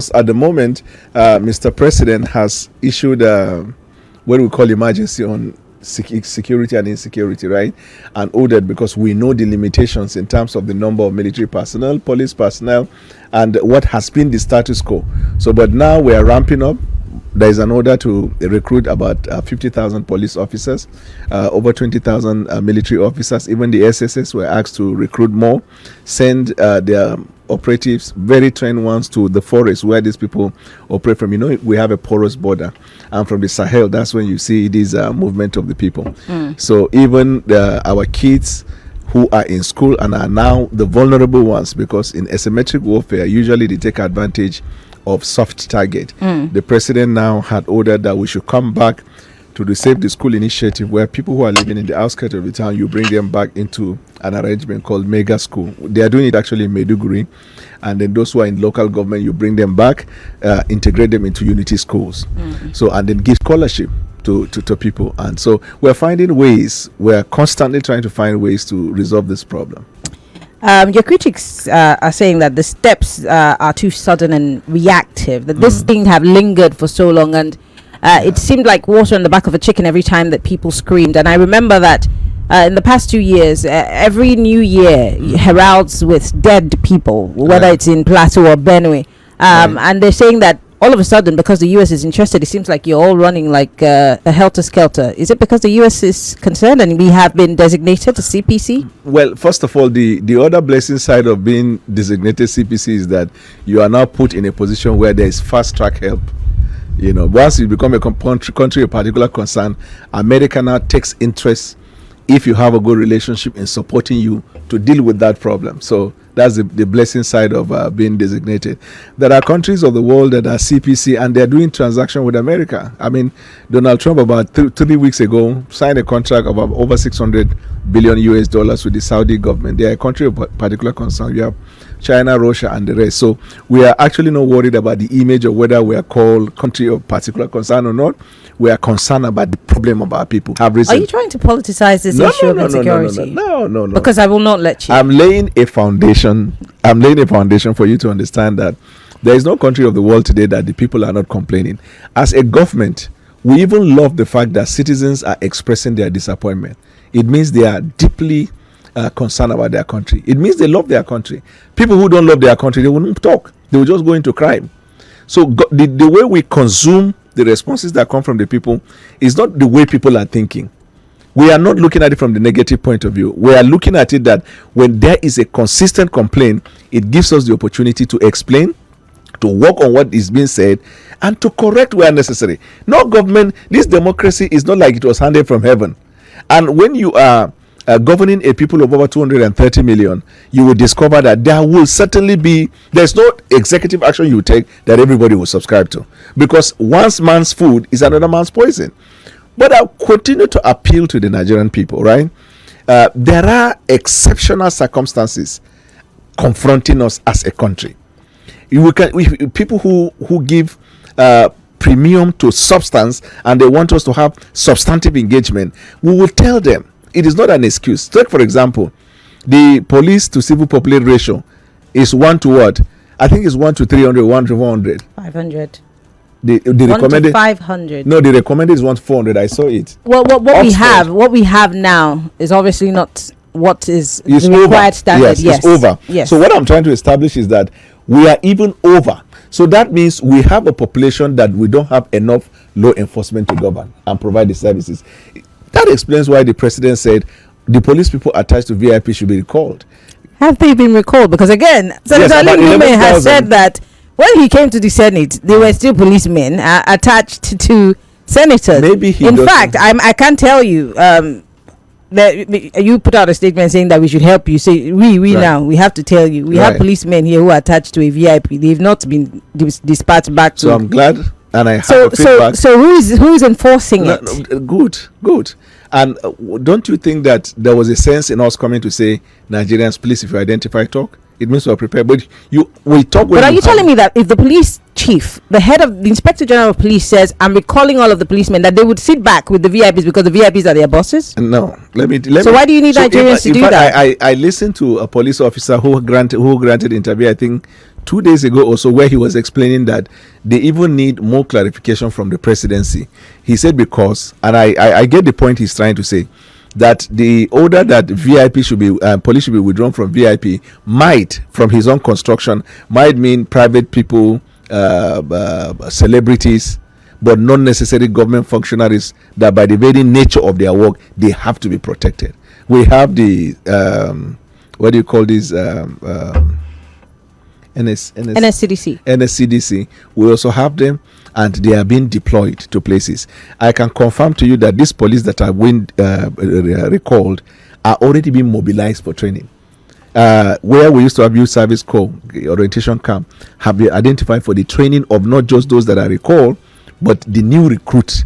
because at the moment, Mr. President has issued what we call emergency on security and insecurity, right? And ordered, because we know the limitations in terms of the number of military personnel, police personnel, and what has been the status quo. So, but now we are ramping up. There is an order to recruit about 50,000 police officers, over 20,000 military officers. Even the SSS were asked to recruit more, send their operatives, very trained ones, to the forest where these people operate from. You know, we have a porous border, and from the Sahel, that's when you see this movement of the people. So even our kids who are in school and are now the vulnerable ones, because in asymmetric warfare, usually they take advantage of soft target. The president now had ordered that we should come back to the Save the School initiative, where people who are living in the outskirts of the town, you bring them back into an arrangement called mega school. They are doing it actually in Maiduguri, and then those who are in local government, you bring them back, integrate them into unity schools. So, and then give scholarship to people. And so we're finding ways, we're constantly trying to find ways to resolve this problem. Your critics are saying that the steps are too sudden and reactive, that this thing have lingered for so long, and it seemed like water on the back of a chicken every time that people screamed. And I remember that in the past 2 years, every new year heralds with dead people, whether it's in Plateau or Benue. And they're saying that all of a sudden, because the US is interested, it seems like you're all running like a helter-skelter. Is it because the US is concerned and we have been designated a CPC? Well, first of all, the other blessing side of being designated CPC is that you are now put in a position where there is fast-track help. You know, once you become a country of particular concern, America now takes interest, if you have a good relationship, in supporting you to deal with that problem. So that's the blessing side of being designated. There are countries of the world that are CPC and they're doing transaction with America. I mean, Donald Trump about 3 weeks ago signed a contract of over $600 billion US with the Saudi government. They are a country of particular concern. You have China, Russia, and the rest. So we are actually not worried about the image of whether we are called country of particular concern or not. We are concerned about the problem of our people. Are you trying to politicize this issue of insecurity? No. Because I will not let you. I'm laying a foundation for you to understand that there is no country of the world today that the people are not complaining. As a government, we even love the fact that citizens are expressing their disappointment. It means they are deeply concerned about their country. It means they love their country. People who don't love their country, they wouldn't talk. They will just go into crime. So the way we consume the responses that come from the people is not the way people are thinking. We are not looking at it from the negative point of view. We are looking at it that when there is a consistent complaint, it gives us the opportunity to explain, to work on what is being said, and to correct where necessary. No government, this democracy is not like it was handed from heaven. And when you are governing a people of over 230 million, you will discover that there will certainly be, there's no executive action you take that everybody will subscribe to, because one man's food is another man's poison. But I'll continue to appeal to the Nigerian people, right? There are exceptional circumstances confronting us as a country. People who give premium to substance and they want us to have substantive engagement, we will tell them it is not an excuse. Take, for example, the police to civil population ratio is 1 to what? I think it's 1 to 300, 1 to 400. 500. The recommended 500. No, the recommended is 1 to 400. I saw it. Well, what we have now is obviously not what is it's the required over. standard. Yes, it's over. Yes. So what I'm trying to establish is that we are even over. So that means we have a population that we don't have enough law enforcement to govern and provide the services. That explains why the president said the police people attached to VIP should be recalled. Have they been recalled? Because again, Senator Alingume has said that when he came to the Senate, they were still policemen attached to senators. Maybe in fact, I can tell you that you put out a statement saying that we should help you. Say we right. Now we have to tell you we have policemen here who are attached to a VIP. They've not been dispatched back to. So I'm glad. And I have feedback. So who is enforcing it? Good. And don't you think that there was a sense in us coming to say, Nigerians, please, if you identify, talk? It means we are prepared. But we talk. But are you telling me that if the police chief, the head of the Inspector General of Police, says, "I'm recalling all of the policemen," that they would sit back with the VIPs because the VIPs are their bosses? No. So why do you need Nigerians to do that? I listened to a police officer who granted interview, I think, 2 days ago or so, where he was explaining that they even need more clarification from the presidency. He said because, and I get the point he's trying to say, that the order that VIP should be police should be withdrawn from VIP might, from his own construction, might mean private people, celebrities, but not necessarily government functionaries, that by the very nature of their work they have to be protected. We have the what do you call these NSCDC. We also have them, and they are being deployed to places. I can confirm to you that these police that are being recalled are already being mobilized for training. Where we used to have youth service corps orientation camp have been identified for the training of not just those that are recalled, but the new recruits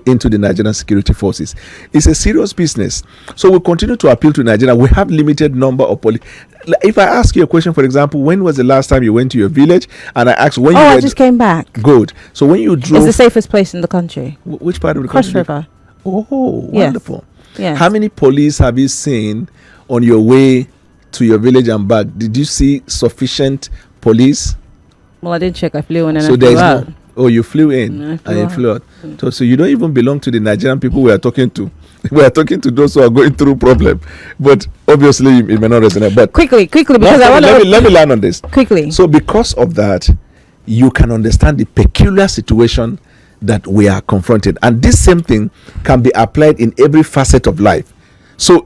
into the Nigerian security forces. It's a serious business. So we continue to appeal to Nigeria. We have limited number of police. If I ask you a question, for example, when was the last time you went to your village? And I asked when I just came back. Good. So when you drove, it's the safest place in the country. Which part of the Cross country? River. Oh, Yes. wonderful. Yes. How many police have you seen on your way to your village and back? Did you see sufficient police? Well, I didn't check. I flew in and So I flew there's out. no. Oh, you flew in and you flew out. So you don't even belong to the Nigerian people we are talking to. We are talking to those who are going through problem. But obviously, it may not resonate. But quickly, because I want to let me land on this quickly. So because of that, you can understand the peculiar situation that we are confronted, and this same thing can be applied in every facet of life. So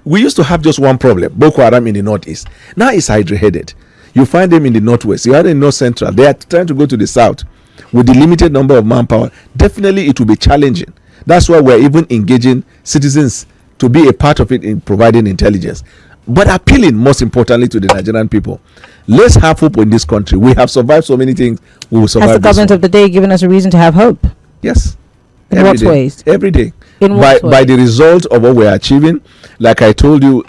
we used to have just one problem, Boko Haram in the northeast. Now it's hydra-headed. You find them in the northwest. You are in north central. They are trying to go to the south. With the limited number of manpower, definitely it will be challenging. That's why we're even engaging citizens to be a part of it in providing intelligence, but appealing most importantly to the Nigerian people. Let's have hope in this country. We have survived so many things. We will survive. Has the government of the day given us a reason to have hope? Yes. In what ways? Every day. In what by the result of what we're achieving. Like I told you,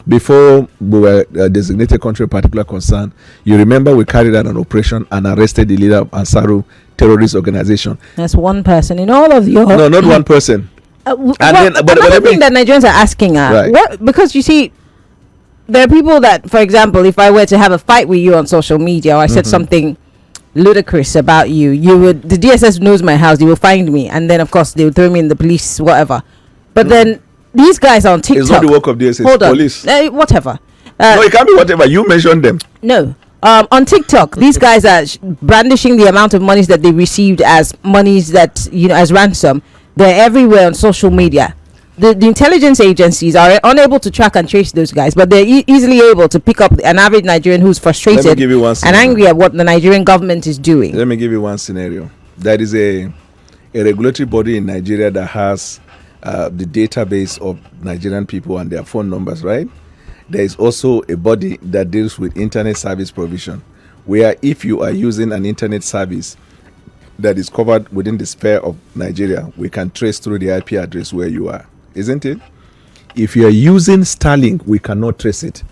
before we were designated country of particular concern, you remember we carried out an operation and arrested the leader of Ansaru terrorist organization. That's one person in all of your. No, not one person. Another thing that Nigerians are asking right. because you see, there are people that, for example, if I were to have a fight with you on social media, or I said something ludicrous about you, the DSS knows my house, they will find me, and then of course they will throw me in the police, whatever. But then these guys on TikTok. It's not the work of DSS. Hold on. Police. Whatever. No, it can't be whatever. You mentioned them. No. On TikTok, these guys are brandishing the amount of monies that they received as monies that, as ransom. They're everywhere on social media. The intelligence agencies are unable to track and trace those guys, but they're easily able to pick up an average Nigerian who's frustrated and angry at what the Nigerian government is doing. Let me give you one scenario. There is a regulatory body in Nigeria that has the database of Nigerian people and their phone numbers, right? There is also a body that deals with internet service provision, where if you are using an internet service that is covered within the sphere of Nigeria, we can trace through the IP address where you are, isn't it? If you are using Starlink, we cannot trace it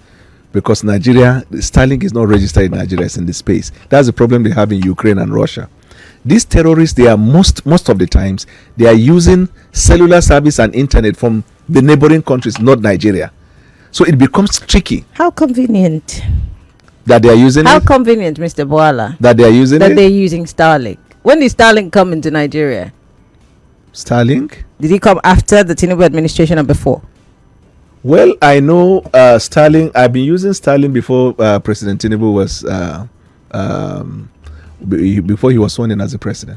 because Starlink is not registered in Nigeria, it's in the space. That's the problem they have in Ukraine and Russia. These terrorists, they are most of the times, they are using cellular service and internet from the neighboring countries, not Nigeria. So it becomes tricky. How convenient. That they are using How convenient, Mr. Bwala. That they are using That they're using Starlink. When did Starlink come into Nigeria? Starlink? Did he come after the Tinubu administration or before? Well, I know Starlink. I've been using Starlink before President Tinubu was before he was sworn in as the president.